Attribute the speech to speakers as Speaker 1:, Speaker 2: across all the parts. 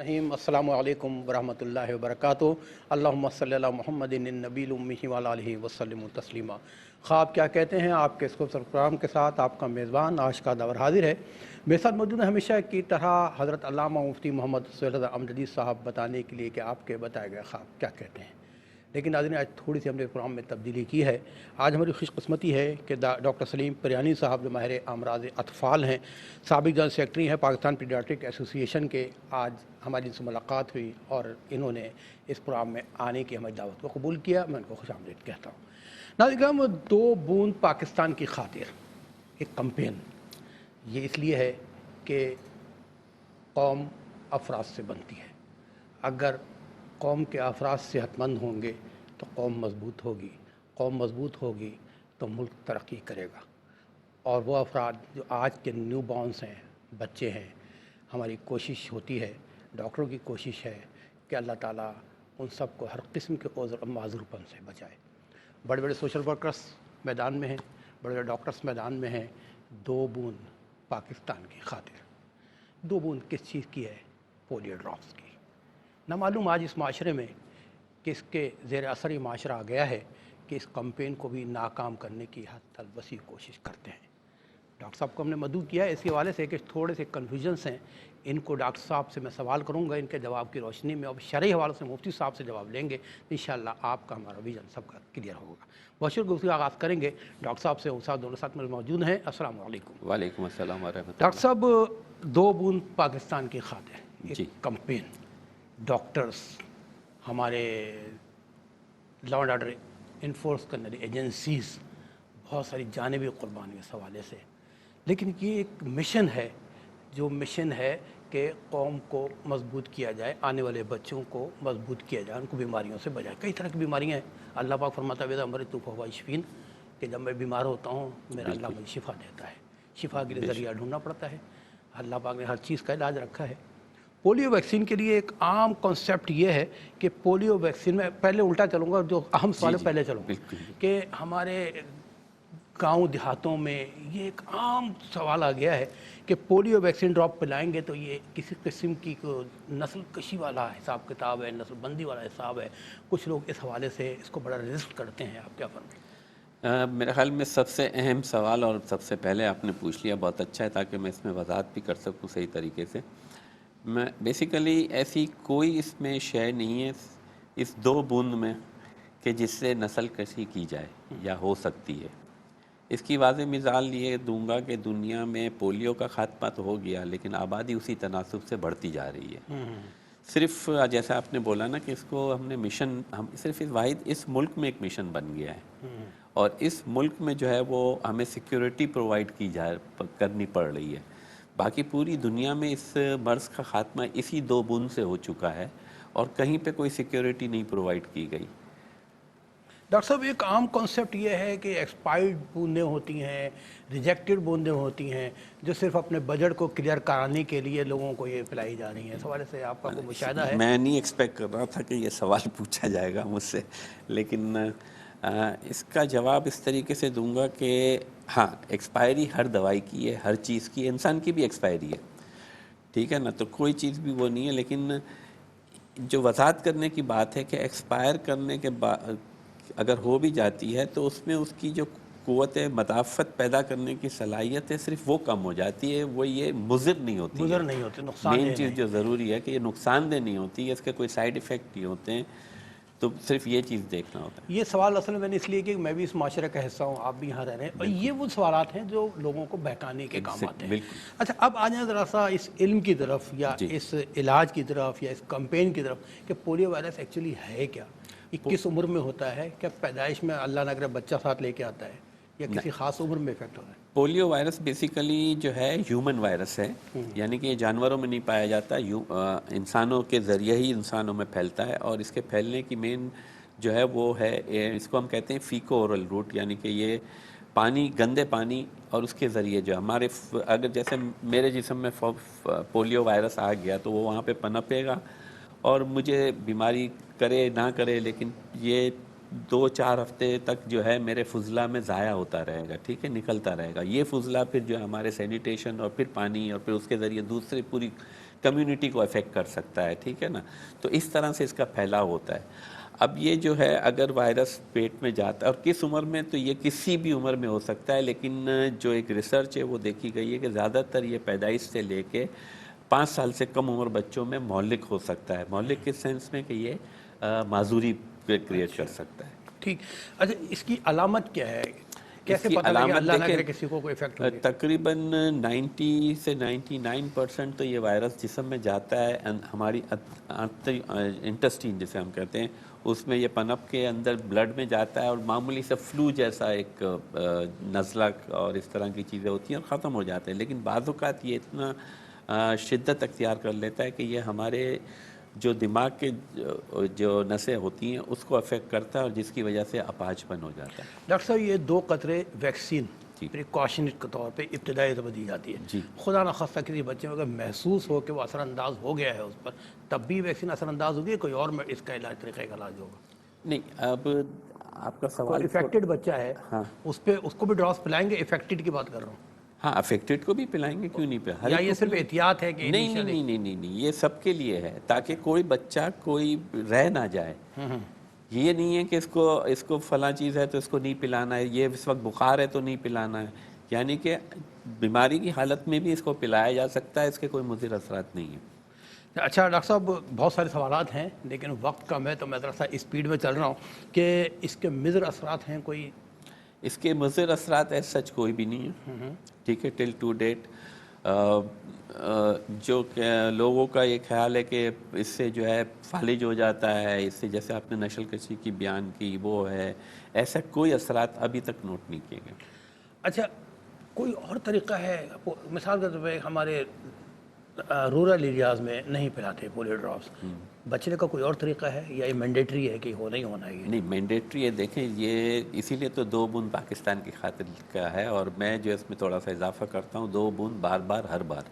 Speaker 1: रहीम अस्सलामु अलैकुम वरहमतुल्लाहि वबरकातुहू अल्लाहुम्मा सल्ली अला मुहम्मदिन नबील उम्मी व अला आलिहि वसल्लम तस्लीमा। ख्वाब क्या कहते हैं आपके इस खूबसूरत प्रोग्राम के साथ आपका मेज़बान आशिक़ दावर हाजिर है। मेरे साथ मौजूद है हमेशा की तरह हज़रत अल्लामा मुफ्ती मोहम्मद सैयद अमजदी साहब बताने के लिए कि आपके बताए गए ख्वाब क्या कहते हैं। लेकिन नाज़रीन, आज थोड़ी सी हमने प्रोग्राम में तब्दीली की है। आज हमारी खुशकिस्मती है कि डॉक्टर सलीम परियानी साहब जो माहिर अमराज़ अतफ़ाल हैं, साबिक़ जनरल सेक्रेटरी हैं पाकिस्तान पीडियाट्रिक एसोसिएशन के, आज हमारी इनसे मुलाकात हुई और इन्होंने इस प्रोग्राम में आने की हमारी दावत को कबूल किया। मैं उनको खुशामदीद कहता हूँ। नाज़रीन, 2 बूंद पाकिस्तान की खातिर एक कैंपेन, ये इसलिए है कि कौम अफराद से बनती है। अगर कौम के अफराद सेहतमंद होंगे तो कौम मज़बूत होगी, कौम मज़बूत होगी तो मुल्क तरक्की करेगा। और वो अफराद जो आज के न्यू बॉर्न्स हैं, बच्चे हैं, हमारी कोशिश होती है, डॉक्टरों की कोशिश है कि अल्लाह ताला उन सब को हर किस्म के ओज़र माज़ूरपन से बचाए। बड़े बड़े सोशल वर्कर्स मैदान में हैं, बड़े बड़े डॉक्टर्स मैदान में हैं। 2 बूंद पाकिस्तान की खातिर। 2 बूंद किस चीज़ की है? पोलियो ड्रॉप्स की। ना मालूम आज इस माशरे में किसके ज़ेर असर ये माशरा आ गया है कि इस कैंपेन को भी नाकाम करने की हद तक वसी कोशिश करते हैं। डॉक्टर साहब को हमने मदऊ किया है इस हवाले से कि थोड़े से कन्फ्यूजन्स हैं। इनको डॉक्टर साहब से मैं सवाल करूंगा, इनके जवाब की रोशनी में, और शरई हवाले से मुफ्ती साहब से जवाब लेंगे। इंशाअल्लाह आपका हमारा विजन सबका क्लियर होगा। बहुत शुक्रिया। गुफ्तगू आगाज़ करेंगे डॉक्टर साहब से। उस्ताद दोनों साथ में मौजूद हैं। अस्सलाम वालेकुम।
Speaker 2: वालेकुम अस्सलाम व रहमतुल्लाह।
Speaker 1: डॉक्टर साहब, 2 बूंद पाकिस्तान की खातिर
Speaker 2: जी।
Speaker 1: एक कैंपेन, डॉक्टर्स, हमारे लॉ एंड ऑर्डर इन्फोर्स करने वाली एजेंसीज़, बहुत सारी जानिबी कुर्बानी इस हवाले से। लेकिन ये एक मिशन है, जो मिशन है कि कौम को मजबूत किया जाए, आने वाले बच्चों को मजबूत किया जाए, उनको बीमारियों से बचाए। कई तरह की बीमारियाँ हैं। अल्लाह पाक फरमाता है अमर तूफ़ा शफीन, कि जब मैं बीमार होता हूँ मेरा अल्लाह मुझे शिफा देता है। शिफा के लिए ज़रिया ढूंढना पड़ता है। अल्लाह पाक ने हर चीज़ का इलाज रखा है। पोलियो वैक्सीन के लिए एक आम कॉन्सेप्ट ये है कि पोलियो वैक्सीन में, पहले उल्टा चलूँगा, जो अहम सवाल है पहले चलूँगा, कि हमारे गांव देहातों में ये एक आम सवाल आ गया है कि पोलियो वैक्सीन ड्रॉप पिलाएंगे तो ये किसी किस्म की नस्ल कशी वाला हिसाब किताब है, नस्ल बंदी वाला हिसाब है। कुछ लोग इस हवाले से इसको बड़ा रेजिस्ट करते हैं। आप क्या फरमाएं?
Speaker 2: मेरे ख़्याल में सबसे अहम सवाल और सबसे पहले आपने पूछ लिया, बहुत अच्छा है, ताकि मैं इसमें वजाहत भी कर सकूँ सही तरीके से। मैं बेसिकली ऐसी कोई इसमें शय नहीं है इस 2 बूंद में कि जिससे नस्ल कशी की जाए या हो सकती है। इसकी वाज़ेह मिसाल ये दूंगा कि दुनिया में पोलियो का खात्मा तो हो गया, लेकिन आबादी उसी तनासुब से बढ़ती जा रही है। सिर्फ जैसा आपने बोला ना कि इसको हमने मिशन, हम सिर्फ इस वाहिद इस मुल्क में एक मिशन बन गया है, और इस मुल्क में जो है वो हमें सिक्योरिटी प्रोवाइड करनी पड़ रही है। बाकी पूरी दुनिया में इस मर्ज़ का ख़ात्मा इसी 2 बूंद से हो चुका है, और कहीं पे कोई सिक्योरिटी नहीं प्रोवाइड की गई।
Speaker 1: डॉक्टर साहब, एक आम कॉन्सेप्ट ये है कि एक्सपायर्ड बूंदें होती हैं, रिजेक्टेड बूंदें होती हैं, जो सिर्फ अपने बजट को क्लियर कराने के लिए लोगों को ये पिलाई जा रही हैं। इस हवाले से आपका कोई मुशाहिदा है?
Speaker 2: मैं नहीं एक्सपेक्ट कर रहा था कि ये सवाल पूछा जाएगा मुझसे, लेकिन इसका जवाब इस तरीके से दूंगा कि हाँ, एक्सपायरी हर दवाई की है, हर चीज़ की, इंसान की भी एक्सपायरी है, ठीक है ना। तो कोई चीज़ भी वो नहीं है, लेकिन जो वजाहत करने की बात है कि एक्सपायर करने के बाद अगर हो भी जाती है तो उसमें उसकी जो क़ुव्वत मदाफ़त पैदा करने की सलाहियत है, सिर्फ वो कम हो जाती है, वो ये मुज़िर नहीं होती,
Speaker 1: मुज़र नहीं होते, नुकसान
Speaker 2: मेन चीज़ जो ज़रूरी है कि ये नुकसानदेह नहीं होती है, इसके कोई साइड इफ़ेक्ट नहीं होते हैं। तो सिर्फ ये चीज़ देखना होता है।
Speaker 1: ये सवाल असल में मैंने इसलिए कि मैं भी इस माशरे का हिस्सा हूँ, आप भी यहाँ रह रहे हैं, और ये वो सवालात हैं जो लोगों को बहकाने के काम आते हैं। अच्छा, अब आ जाए ज़रा सा इस इल्म की तरफ, या इस इलाज की तरफ, या इस कैंपेन की तरफ, कि पोलियो वायरस एक्चुअली है क्या, किस उम्र में होता है, क्या पैदाइश में अल्लाह न करे बच्चा साथ लेके आता है, या किसी ख़ास उम्र में इफेक्ट होता है?
Speaker 2: पोलियो वायरस बेसिकली जो है ह्यूमन वायरस है, यानी कि ये जानवरों में नहीं पाया जाता, इंसानों के ज़रिए ही इंसानों में फैलता है। और इसके फैलने की मेन जो है वो है, इसको हम कहते हैं फीको ओरल रूट, यानी कि ये पानी, गंदे पानी, और उसके ज़रिए जो हमारे, अगर जैसे मेरे जिस्म में पोलियो वायरस आ गया तो वो वहाँ पे पनपेगा और मुझे बीमारी करे ना करे, लेकिन ये 2-4 हफ्ते तक जो है मेरे फुजला में ज़ाया होता रहेगा, ठीक है, निकलता रहेगा। ये फुजला फिर जो है हमारे सैनिटेशन और फिर पानी और फिर उसके ज़रिए दूसरी पूरी کمیونٹی کو افیکٹ کر سکتا ہے، ٹھیک ہے نا. تو اس طرح سے اس کا پھیلاؤ ہوتا ہے. اب یہ جو ہے اگر وائرس پیٹ میں جاتا ہے، اور کس عمر میں، تو یہ کسی بھی عمر میں ہو سکتا ہے، لیکن جو ایک ریسرچ ہے وہ دیکھی گئی ہے کہ زیادہ تر یہ پیدائش سے لے کے 5 سال سے کم عمر بچوں میں مہلک ہو سکتا ہے. مہلک کے سینس میں کہ یہ معذوری کریٹ کر سکتا ہے.
Speaker 1: ٹھیک. اچھا اس کی علامت کیا ہے؟
Speaker 2: اس
Speaker 1: کیسے
Speaker 2: کی
Speaker 1: پتہ لگے
Speaker 2: علامت
Speaker 1: اللہ نہ کرے
Speaker 2: دیکھیں،
Speaker 1: کسی کو کوئی افیکٹ ہو گیا؟
Speaker 2: تقریباً 90 سے 99% تو یہ وائرس جسم میں جاتا ہے، ہماری انٹسٹین جسے ہم کہتے ہیں، اس میں یہ پنپ کے اندر بلڈ میں جاتا ہے، اور معمولی سے فلو جیسا ایک نزلہ اور اس طرح کی چیزیں ہوتی ہیں اور ختم ہو جاتے ہیں. لیکن بعض اوقات یہ اتنا شدت اختیار کر لیتا ہے کہ یہ ہمارے جو دماغ کے جو نسیں ہوتی ہیں اس کو افیکٹ کرتا ہے، اور جس کی وجہ سے اپاہجپن ہو جاتا ہے.
Speaker 1: ڈاکٹر صاحب یہ 2 قطرے ویکسین
Speaker 2: جی.
Speaker 1: پریکاشنری کے طور پہ ابتدائی طور دی جاتی ہے.
Speaker 2: جی.
Speaker 1: خدا نخواستہ کسی بچے میں اگر محسوس ہو کہ وہ اثر انداز ہو گیا ہے اس پر، تب بھی ویکسین اثر انداز ہوگی، کوئی اور میں اس کا علاج طریقہ کا علاج ہوگا؟
Speaker 2: نہیں، اب آپ کا
Speaker 1: کوئی
Speaker 2: سوال
Speaker 1: افیکٹڈ بچہ ہے
Speaker 2: ہاں
Speaker 1: اس کو بھی ڈراپس پلائیں گے؟ افیکٹڈ کی بات کر رہا ہوں.
Speaker 2: ہاں، افیکٹڈ کو بھی پلائیں گے، کیوں نہیں پلائیں؟ ہر
Speaker 1: یا
Speaker 2: ایک
Speaker 1: یہ
Speaker 2: کو
Speaker 1: صرف
Speaker 2: پلائیں.
Speaker 1: احتیاط ہے کہ
Speaker 2: نہیں نہیں نہیں نہیں نہیں نہیں، یہ سب کے لیے ہے تاکہ کوئی بچہ کوئی رہ نہ جائے. یہ نہیں ہے کہ اس کو فلاں چیز ہے تو اس کو نہیں پلانا ہے، یہ اس وقت بخار ہے تو نہیں پلانا ہے. یعنی کہ بیماری کی حالت میں بھی اس کو پلایا جا سکتا ہے، اس کے کوئی مضر اثرات نہیں ہیں.
Speaker 1: اچھا ڈاکٹر صاحب، بہت سارے سوالات ہیں لیکن وقت کم ہے تو میں ذرا سا اسپیڈ میں چل رہا ہوں کہ اس کے مضر اثرات ہیں کوئی؟
Speaker 2: اس کے مضر اثرات ایسا سچ کوئی بھی نہیں ہے، ٹھیک ہے. ٹل ٹو ڈیٹ جو لوگوں کا یہ خیال ہے کہ اس سے جو ہے فالج ہو جاتا ہے، اس سے جیسے آپ نے نشل کشی کی بیان کی وہ ہے، ایسا کوئی اثرات ابھی تک نوٹ نہیں کیے گئے.
Speaker 1: اچھا کوئی اور طریقہ ہے؟ مثال کے طور پہ ہمارے رورل ایریاز میں نہیں پلاتے پولیو ڈراپس، بچنے کا کوئی اور طریقہ ہے یا یہ مینڈیٹری ہے کہ ہونا ہی ہونا ہے؟
Speaker 2: نہیں، مینڈیٹری ہے. دیکھیں یہ اسی لیے تو 2 بوند پاکستان کی خاطر کا ہے، اور میں جو اس میں تھوڑا سا اضافہ کرتا ہوں، 2 بوند بار بار ہر بار.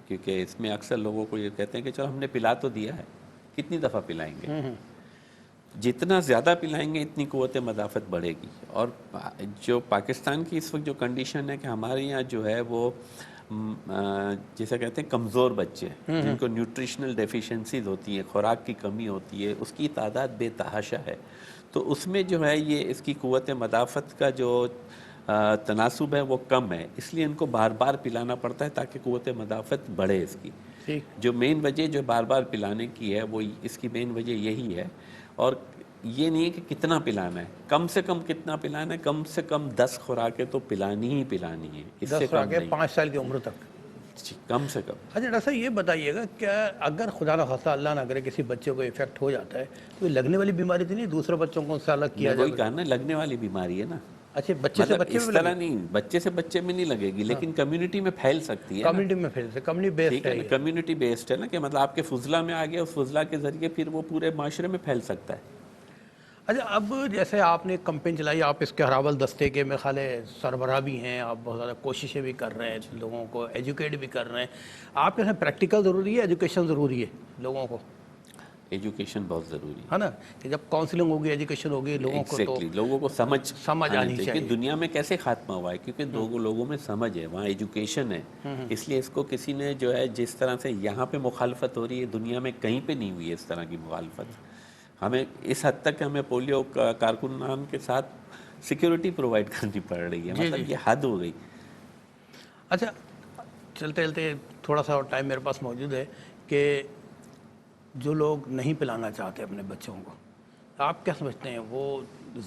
Speaker 2: کیونکہ اس میں اکثر لوگوں کو یہ کہتے ہیں کہ چلو ہم نے پلا تو دیا ہے، کتنی دفعہ پلائیں گے؟ جتنا زیادہ پلائیں گے اتنی قوت مدافعت بڑھے گی. اور جو پاکستان کی اس وقت جو کنڈیشن ہے کہ ہمارے یہاں جو ہے وہ جسے کہتے ہیں کمزور بچے جن کو نیوٹریشنل ڈیفیشنسیز ہوتی ہیں، خوراک کی کمی ہوتی ہے، اس کی تعداد بے تحاشا ہے. تو اس میں جو ہے یہ اس کی قوت مدافعت کا جو تناسب ہے وہ کم ہے، اس لیے ان کو بار بار پلانا پڑتا ہے تاکہ قوت مدافعت بڑھے اس کی. جو مین وجہ جو بار بار پلانے کی ہے وہ اس کی مین وجہ یہی ہے. اور یہ نہیں ہے کہ کتنا پلانا ہے، کم سے کم کتنا پلانا ہے، کم سے کم 10 خوراکیں تو پلانی ہی پلانی ہے، اس سے
Speaker 1: 10
Speaker 2: کم
Speaker 1: خوراکیں
Speaker 2: نہیں.
Speaker 1: 5 سال کی عمر تک؟
Speaker 2: جی، کم سے کم.
Speaker 1: اچھا ڈاکٹر صاحب یہ بتائیے گا کیا اگر خدا نہ خواستہ اللہ نہ کرے کسی بچے کو افیکٹ ہو جاتا ہے تو یہ لگنے والی بیماری تو نہیں، دوسرے بچوں کو اس سے الگ کیا
Speaker 2: میں
Speaker 1: جائے؟
Speaker 2: وہی کہا نا، لگنے والی بیماری ہے نا.
Speaker 1: اچھا بچے سے
Speaker 2: مطلب
Speaker 1: بچے
Speaker 2: اس
Speaker 1: میں
Speaker 2: طرح نہیں، بچے سے بچے میں نہیں لگے گی، لیکن کمیونٹی میں پھیل سکتی ہے نا.
Speaker 1: کمیونٹی میں پھیل سے کمیونٹی بیسڈ
Speaker 2: ٹھیک ہے نا، کمیونٹی بیسڈ ہے نا، کہ مطلب آپ کے فضلہ میں آ گیا، اس فضلہ کے ذریعے پھر وہ پورے معاشرے میں پھیل سکتا ہے.
Speaker 1: اچھا اب جیسے آپ نے کمپین چلائی، آپ اس کے ہراول دستے کے میں خیال ہے سربراہ بھی ہیں، آپ بہت زیادہ کوششیں بھی کر رہے ہیں، لوگوں کو ایجوکیٹ بھی کر رہے ہیں. آپ کے ساتھ پریکٹیکل ضروری ہے، ایجوکیشن ضروری ہے لوگوں کو؟
Speaker 2: ایجوکیشن بہت ضروری
Speaker 1: ہے نا، کہ جب کاؤنسلنگ ہوگی، ایجوکیشن ہوگی، لوگوں کو تو
Speaker 2: لوگوں کو سمجھ
Speaker 1: آنی
Speaker 2: کہ
Speaker 1: چاہیے.
Speaker 2: دنیا میں کیسے خاتمہ ہوا ہے، کیونکہ لوگوں میں سمجھ ہے، وہاں ایجوکیشن ہے. اس لیے اس کو کسی نے جو ہے جس طرح سے یہاں پہ مخالفت ہو رہی ہے، دنیا میں کہیں پہ نہیں ہوئی ہے اس طرح کی مخالفت. ہمیں اس حد تک ہمیں پولیو کارکنان کے ساتھ سیکیورٹی پرووائڈ کرنی پڑ رہی ہے، مطلب یہ حد ہو گئی.
Speaker 1: اچھا چلتے چلتے تھوڑا سا ٹائم میرے پاس موجود ہے کہ جو لوگ نہیں پلانا چاہتے اپنے بچوں کو، آپ کیا سمجھتے ہیں وہ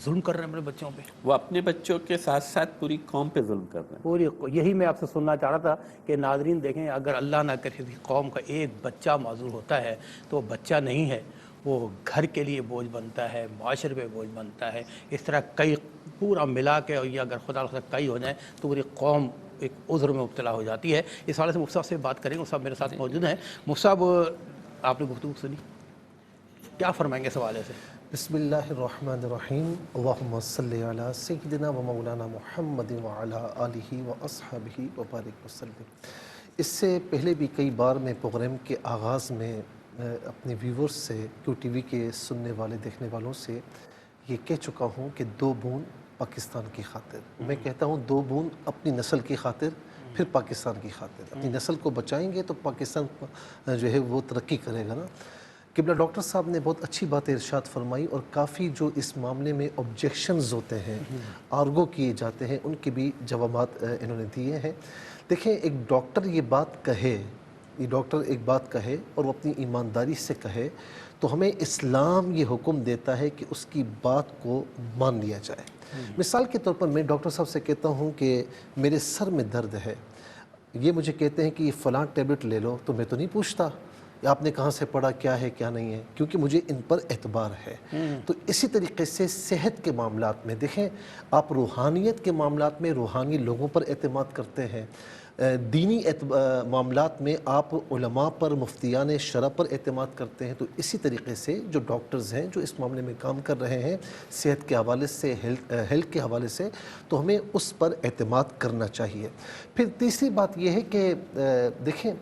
Speaker 1: ظلم کر رہے ہیں اپنے بچوں پہ؟
Speaker 2: وہ اپنے بچوں کے ساتھ ساتھ پوری قوم پہ ظلم کر رہے ہیں.
Speaker 1: پوری یہی میں آپ سے سننا چاہ رہا تھا کہ ناظرین دیکھیں، اگر اللہ نہ کرے کسی قوم کا ایک بچہ معذور ہوتا ہے تو وہ بچہ نہیں ہے، وہ گھر کے لیے بوجھ بنتا ہے، معاشرے پہ بوجھ بنتا ہے. اس طرح کئی پورا ملا کے، اور یہ اگر خدا نخواستہ کئی ہو جائیں تو پوری قوم ایک عذر میں مبتلا ہو جاتی ہے. اس حوالے سے مفتی صاحب سے بات کریں گے. مفتی صاحب میرے ساتھ موجود ہیں. مفتی صاحب آپ نے گفتگو سنی، کیا فرمائیں گے اس حوالے سے؟
Speaker 3: بسم اللہ الرحمن الرحیم. اللہم صلی علی سیدنا و مولانا محمد وعلی آلہ و اصحابہ وبارک وسلم. اس سے پہلے بھی کئی بار میں پروگرام کے آغاز میں اپنے ویورز سے، کیو ٹی وی کے سننے والے دیکھنے والوں سے یہ کہہ چکا ہوں کہ 2 بوند پاکستان کی خاطر. میں کہتا ہوں 2 بوند اپنی نسل کی خاطر، پھر پاکستان کی خاطر اپنی نسل کو بچائیں گے تو پاکستان جو ہے وہ ترقی کرے گا نا۔ قبلہ ڈاکٹر صاحب نے بہت اچھی بات ارشاد فرمائی، اور کافی جو اس معاملے میں آبجیکشنز ہوتے ہیں، آرگو کیے جاتے ہیں، ان کے بھی جوابات انہوں نے دیے ہیں۔ دیکھیں، ایک ڈاکٹر یہ بات کہے، یہ ڈاکٹر ایک بات کہے اور وہ اپنی ایمانداری سے کہے تو ہمیں اسلام یہ حکم دیتا ہے کہ اس کی بات کو مان لیا جائے۔ مثال کے طور پر میں ڈاکٹر صاحب سے کہتا ہوں کہ میرے سر میں درد ہے، یہ مجھے کہتے ہیں کہ یہ فلاں ٹیبلٹ لے لو، تو میں تو نہیں پوچھتا آپ نے کہاں سے پڑھا، کیا ہے کیا نہیں ہے، کیونکہ مجھے ان پر اعتبار ہے۔ تو اسی طریقے سے صحت کے معاملات میں دیکھیں، آپ روحانیت کے معاملات میں روحانی لوگوں پر اعتماد کرتے ہیں، دینی معاملات میں آپ علماء پر، مفتیان شرع پر اعتماد کرتے ہیں، تو اسی طریقے سے جو ڈاکٹرز ہیں جو اس معاملے میں کام کر رہے ہیں صحت کے حوالے سے، ہیلتھ کے حوالے سے، تو ہمیں اس پر اعتماد کرنا چاہیے۔ پھر تیسری بات یہ ہے کہ دیکھیں،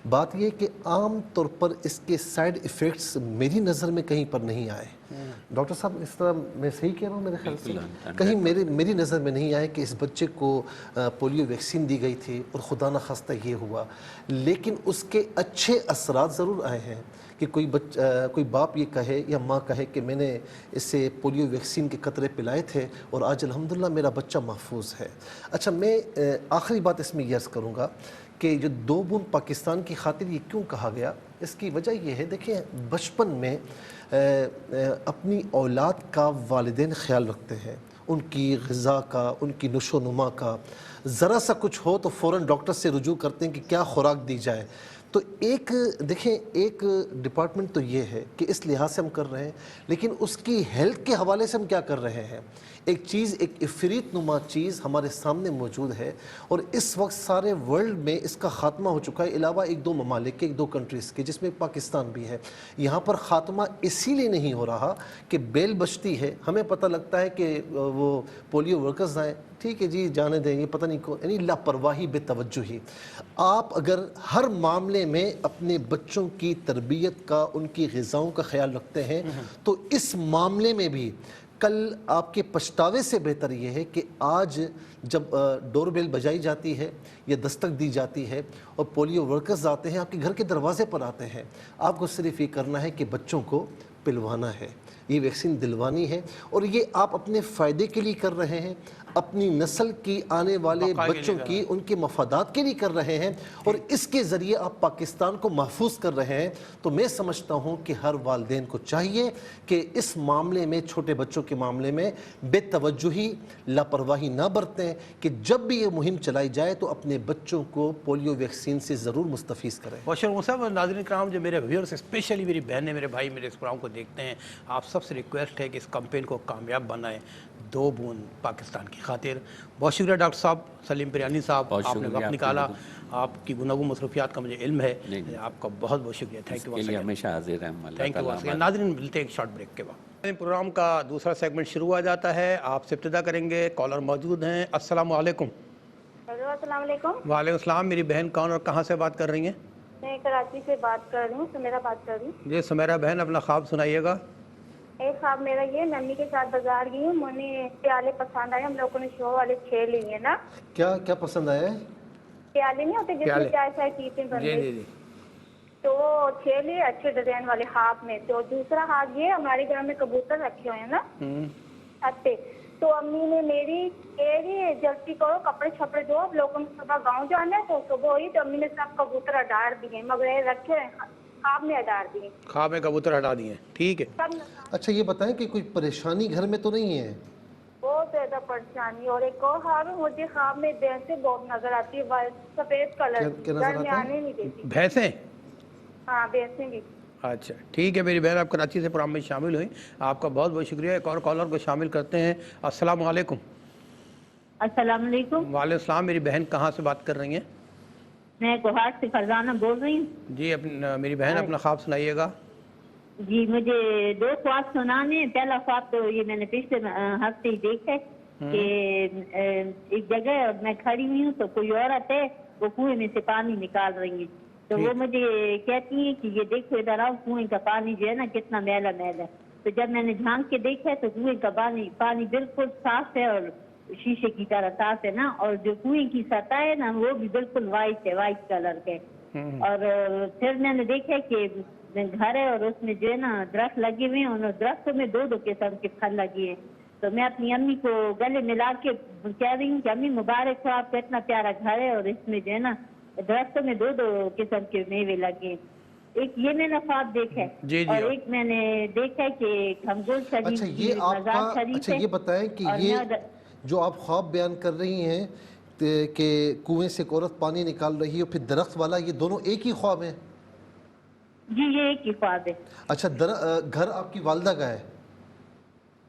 Speaker 3: بات یہ کہ عام طور پر اس کے سائیڈ ایفیکٹس میری نظر میں کہیں پر نہیں آئے۔ ڈاکٹر صاحب اس طرح میں صحیح کہہ رہا ہوں میرے خیال سے؟ کہیں میری نظر میں نہیں آئے کہ اس بچے کو پولیو ویکسین دی گئی تھی اور خدا نخواستہ یہ ہوا، لیکن اس کے اچھے اثرات ضرور آئے ہیں کہ کوئی باپ یہ کہے یا ماں کہے کہ میں نے اس سے پولیو ویکسین کے قطرے پلائے تھے اور آج الحمدللہ میرا بچہ محفوظ ہے۔ اچھا، میں آخری بات اس میں عرض کروں گا کہ جو 2 بوند پاکستان کی خاطر یہ کیوں کہا گیا، اس کی وجہ یہ ہے، دیکھیں بچپن میں اپنی اولاد کا والدین خیال رکھتے ہیں، ان کی غذا کا، ان کی نشو و نما کا، ذرا سا کچھ ہو تو فوراً ڈاکٹر سے رجوع کرتے ہیں کہ کیا خوراک دی جائے۔ تو دیکھیں ایک ڈپارٹمنٹ تو یہ ہے کہ اس لحاظ سے ہم کر رہے ہیں، لیکن اس کی ہیلتھ کے حوالے سے ہم کیا کر رہے ہیں؟ ایک افریت نما چیز ہمارے سامنے موجود ہے، اور اس وقت سارے ورلڈ میں اس کا خاتمہ ہو چکا ہے، علاوہ 1-2 ممالک کے، 1-2 کنٹریز کے، جس میں پاکستان بھی ہے۔ یہاں پر خاتمہ اسی لیے نہیں ہو رہا کہ بیل بچتی ہے، ہمیں پتہ لگتا ہے کہ وہ پولیو ورکرز آئیں، ٹھیک ہے جی جانے دیں، یہ پتہ نہیں کون، یعنی لاپرواہی، بے توجہی۔ آپ اگر ہر معاملے میں اپنے بچوں کی تربیت کا، ان کی غذاؤں کا خیال رکھتے ہیں، تو اس معاملے میں بھی کل آپ کے پچھتاوے سے بہتر یہ ہے کہ آج جب ڈور بیل بجائی جاتی ہے یا دستک دی جاتی ہے اور پولیو ورکرز آتے ہیں، آپ کے گھر کے دروازے پر آتے ہیں، آپ کو صرف یہ کرنا ہے کہ بچوں کو پلوانا ہے، یہ ویکسین دلوانی ہے، اور یہ آپ اپنے فائدے کے لیے کر رہے ہیں، اپنی نسل کی، آنے والے بچوں کی، ان کے مفادات کے لیے کر رہے ہیں، اور اس کے ذریعے آپ پاکستان کو محفوظ کر رہے ہیں۔ تو میں سمجھتا ہوں کہ ہر والدین کو چاہیے کہ اس معاملے میں، چھوٹے بچوں کے معاملے میں بے توجہی، لاپرواہی نہ برتیں، کہ جب بھی یہ مہم چلائی جائے تو اپنے بچوں کو پولیو ویکسین سے ضرور مستفیض کریں۔
Speaker 1: بہت شکریہ صاحب۔ ناظرین کرام، جو میرے ویورز، اسپیشلی میری بہنیں، میرے بھائی میرے اس پروگرام کو دیکھتے ہیں، آپ سب سے ریکویسٹ ہے کہ اس کمپین کو کامیاب بنائیں، 2 بوند پاکستان کی خاطر۔ بہت شکریہ ڈاکٹر صاحب، سلیم پریانی صاحب، آپ نے وقت نکالا، آپ کی گوناگون مصروفیات کا مجھے علم ہے، آپ کا بہت بہت شکریہ۔ تھینک یو،
Speaker 2: ہمیشہ حاضر ہیں ہم۔
Speaker 1: Thank you. ناظرین، ملتے ہیں ایک شارٹ بریک کے بعد۔ پروگرام کا دوسرا سیگمنٹ شروع ہو جاتا ہے، آپ سے ابتدا کریں گے۔ کالر موجود ہیں۔ السلام علیکم۔
Speaker 4: ہیلو، السلام علیکم۔
Speaker 1: وعلیکم السلام۔ میری بہن کون اور کہاں سے بات کر رہی ہیں؟
Speaker 4: میں کراچی سے بات کر رہی ہوں، سمیرا بات کر رہی ہوں۔
Speaker 1: جی سمیرا بہن، اپنا خواب سنائیے گا۔
Speaker 4: ایک خواب میرا یہ، میں امی کے ساتھ بازار گئی ہوں، مجھے پیالے پسند آئے، ہم لوگوں نے شو والے 6 لیے نا۔
Speaker 3: کیا پسند آیا ہے؟
Speaker 4: پیالے نہیں ہوتے جس میں چائے شائے پیتے ہیں بندے، تو 6 لیے اچھے ڈیزائن والے ہاتھ میں۔ تو دوسرا ہاتھ یہ، ہمارے گھر میں کبوتر رکھے ہوئے ہیں نا چھت پہ، تو امی نے میری جلدی کرو، کپڑے چھپڑے دو، اب لوگوں نے صبح گاؤں جانا ہے، تو صبح ہوئی تو امی نے سب کبوتر اڈار دیے، مگر رکھے خواب میں اڈار دیے،
Speaker 1: خواب میں کبوتر ہٹا دیے، ٹھیک ہے۔
Speaker 3: اچھا یہ بتائیں کہ کوئی پریشانی گھر میں تو نہیں ہے؟
Speaker 4: بہت زیادہ پریشانی۔ اور ایک اور خواب ہے، مجھے خواب میں بھینسیں بہت نظر آتی ہے، سفید کلر کی، گھر میں آنے نہیں دیتی۔
Speaker 1: بھینسیں؟
Speaker 4: ہاں بھینسیں بھی۔
Speaker 1: اچھا ٹھیک ہے میری بہن، آپ کراچی سے پروگرام میں شامل ہوئیں، آپ کا بہت بہت شکریہ۔ ایک اور کالر کو شامل کرتے ہیں۔ السلام علیکم۔
Speaker 4: السلام علیکم۔
Speaker 1: وعلیکم السلام۔ میری بہن کہاں سے بات کر رہی ہیں؟
Speaker 4: میں کوہاٹ سے فرزانہ بول رہی ہوں۔
Speaker 1: جی میری بہن اپنا خواب سنائیے گا۔
Speaker 4: جی مجھے 2 خواب سنانے ہیں۔ پہلا خواب تو یہ میں نے پچھلے ہفتے ہی دیکھا ہے کہ ایک جگہ میں کھڑی ہوئی ہوں تو کوئی عورت ہے، وہ کنویں میں سے پانی نکال رہی ہے، تو وہ مجھے کہتی ہیں کہ یہ دیکھو ادھر آؤ، کنویں کا پانی جو ہے نا کتنا میلا میلا ہے۔ تو جب میں نے جھانک کے دیکھا تو کنویں کا پانی بالکل صاف ہے اور
Speaker 5: शीशे की तरह साफ है ना, और जो कुएं की सतह है ना वो भी बिल्कुल वाइट है, वाइट कलर के। और फिर मैंने देखा कि घर है और उसमें जो है ना दरख्त लगे हुए हैं, उन दरख्तों में 2-2 किस्म के फल लगे हैं। तो मैं अपनी अम्मी को गले मिला के कह रही हूँ कि अम्मी मुबारक हो, आपका इतना प्यारा घर है और इसमें जो है ना दरख्तों में 2-2 किस्म के मेवे लगे हैं। एक ये मैंने ख्वाब देखा है,
Speaker 1: जी,
Speaker 5: और एक मैंने देखा है कि घमगुल शरीफ
Speaker 3: अच्छा
Speaker 5: की
Speaker 3: ये
Speaker 5: मज़ार
Speaker 3: आपका,
Speaker 5: शरीफ
Speaker 3: अच्छा
Speaker 5: है।
Speaker 3: ये बताएं कि
Speaker 5: और
Speaker 3: ये
Speaker 5: मैं
Speaker 3: जो आप ख्वाब बयान कर रही हैं कि कुएं से एक औरत पानी निकाल रही है और फिर दरख्त वाला, ये दोनों एक ही ख्वाब हैं?
Speaker 5: जी ये एक ही ख्वाब है।
Speaker 3: अच्छा घर आपकी वालदा का है?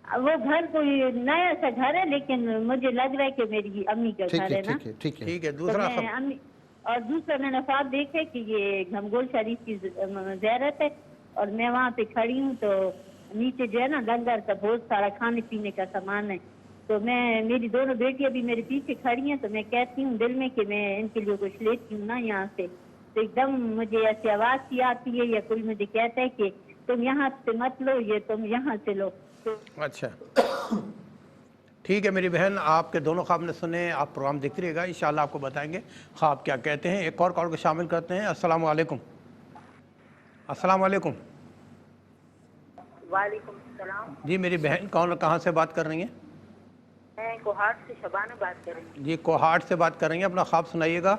Speaker 5: वो घर कोई नया सा घर है, लेकिन मुझे लग रहा है कि मेरी अम्मी का
Speaker 3: ठीक
Speaker 5: घर
Speaker 3: है
Speaker 5: है ना।
Speaker 3: ठीक है ठीक है।
Speaker 1: ठीक है,
Speaker 5: तो
Speaker 1: दूसरा
Speaker 5: मैं अम्मी, और दूसरा मैंने ख्वाब देखा है कि ये घमगोल शरीफ की ज़ियारत है और मैं वहाँ पे खड़ी हूँ, तो नीचे जो है ना लंगर का बहुत सारा खाने पीने का सामान है। तो मैं, मेरी दोनों बेटियां भी मेरे पीछे खड़ी हैं, तो मैं कहती हूँ दिल में कि मैं इनके लिए कुछ लेती हूँ ना यहाँ से। तो एकदम मुझे ऐसी आवाज़ सी आती है या कोई मुझे कहता है कि तुम यहाँ से मत लो, ये तुम यहाँ से लो। तो
Speaker 1: अच्छा, ठीक है मेरी बहन, आपके दोनों ख्वाब ने सुने, आप प्रोग्राम देखते रहिएगा, इंशाल्लाह आपको बताएंगे ख्वाब क्या कहते हैं। एक और कॉल को शामिल करते हैं। अस्सलाम वालेकुम। अस्सलाम वालेकुम।
Speaker 6: वालेकुम सलाम।
Speaker 1: जी मेरी बहन, कौन कहाँ से बात कर रही हैं?
Speaker 6: मैं कोहाट से शबाना बात कर रही हूँ।
Speaker 1: जी कोहाट से बात कर रही हैं, अपना ख्वाब सुनाइएगा।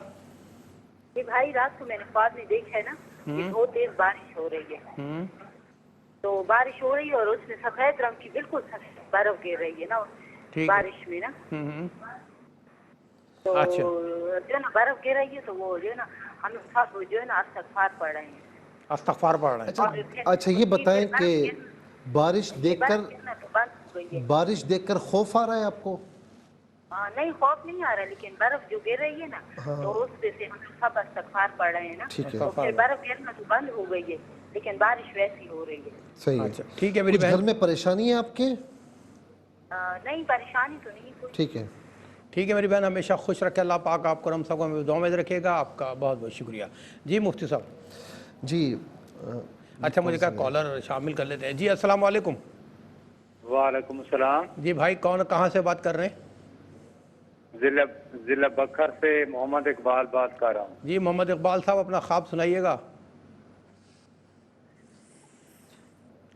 Speaker 6: ये भाई रात को मैंने ख्वाब में देखा है ना कि बहुत तेज बारिश हो रही है। तो बारिश हो रही है और उसमें सफेद रंग की बिल्कुल सफेद बर्फ गिर रही है ना बारिश में ना। तो
Speaker 1: अच्छा।
Speaker 6: जो है ना बर्फ गिर रही है, तो वो जो है ना हम सब जो है ना इस्तग़फ़ार पढ़ रहे हैं।
Speaker 1: इस्तग़फ़ार पढ़ रहे हैं।
Speaker 3: अच्छा ये बताएं कि बारिश देखकर
Speaker 6: तो बंद हो गई है।
Speaker 3: बारिश देखकर खौफ आ रहा है आपको?
Speaker 6: नहीं खौफ नहीं आ रहा, लेकिन बर्फ जो गिर रही है ना तो उस पे से हम सब इस्तग़फ़ार पढ़ रहे हैं ना।
Speaker 3: ठीक है।
Speaker 6: तो फिर बर्फ गिरना तो बंद हो गई है, लेकिन बारिश वैसी हो रही है।
Speaker 3: सही है।
Speaker 1: अच्छा ठीक है मेरी
Speaker 3: कुछ घर
Speaker 1: बहन,
Speaker 3: में परेशानी है आपके?
Speaker 6: नहीं परेशानी तो नहीं कोई।
Speaker 3: ठीक है।
Speaker 1: ठीक है मेरी बहन, हमेशा खुश रखे अल्लाह पाक आपको, हम सबको हमें दुआ में रखेगा। आपका बहुत बहुत शुक्रिया। जी मुफ्ती साहब।
Speaker 3: जी
Speaker 1: अच्छा मुझे कहा कॉलर शामिल कर लेते हैं। जी अस्सलाम वालेकुम।
Speaker 7: वालेकुम सलाम।
Speaker 1: जी भाई, कौन कहाँ से बात कर रहे हैं?
Speaker 7: जिला बखर से मोहम्मद इकबाल बात कर रहा हूँ।
Speaker 1: जी मोहम्मद इकबाल साहब, अपना ख्वाब सुनाइएगा।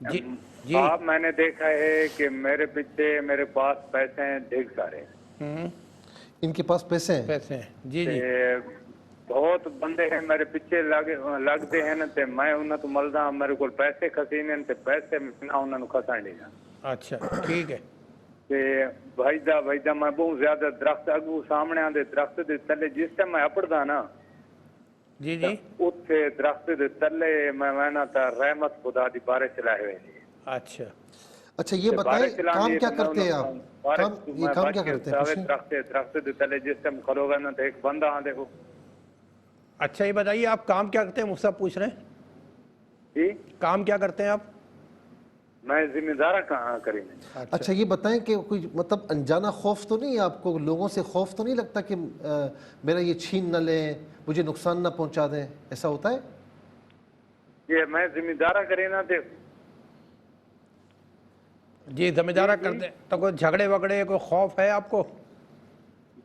Speaker 1: जी जी।
Speaker 7: आप मैंने देखा है कि मेरे पीछे मेरे पास पैसे हैं ढेर सारे।
Speaker 3: इनके पास पैसे हैं?
Speaker 1: पैसे हैं जी जी।
Speaker 7: बहुत बंदे हैं मेरे पीछे लगते हैं ना, ते मैं उन्हें तो मलदा मेरे को पैसे खसीने ते पैसे ना उन्हें खसन देना।
Speaker 1: अच्छा ठीक है।
Speaker 7: ते भाईदा मैं बहुत ज्यादा दरख्त अगू सामने आंदे दरख्त दे तले जिस टाइम मैं अपड़दा ना
Speaker 1: जी जी।
Speaker 7: उत्थे दरख्त दे तले मैं ना ता रहमत खुदा दी बारिश चलाए हुए।
Speaker 1: अच्छा
Speaker 3: अच्छा ये बताएं काम क्या करते हैं आप? काम क्या करते हैं?
Speaker 7: दरख्त दे तले जिस टाइम खलोगा ना तो एक बंदा आंदे को।
Speaker 1: अच्छा ये बताइए आप काम क्या करते हैं, मुझसे पूछ रहे हैं?
Speaker 7: जी
Speaker 1: काम क्या करते हैं आप?
Speaker 7: मैं जिम्मेदार कहाँ करेंगे।
Speaker 3: अच्छा ये बताएं कि कोई मतलब अनजाना खौफ तो नहीं है आपको? लोगों से खौफ तो नहीं लगता कि मेरा ये छीन न लें, मुझे नुकसान न पहुंचा दें, ऐसा होता है?
Speaker 7: ये मैं जिम्मेदार करे ना दे।
Speaker 1: जी जिम्मेदारा करते हैं, तो कोई झगड़े वगड़े कोई खौफ है आपको?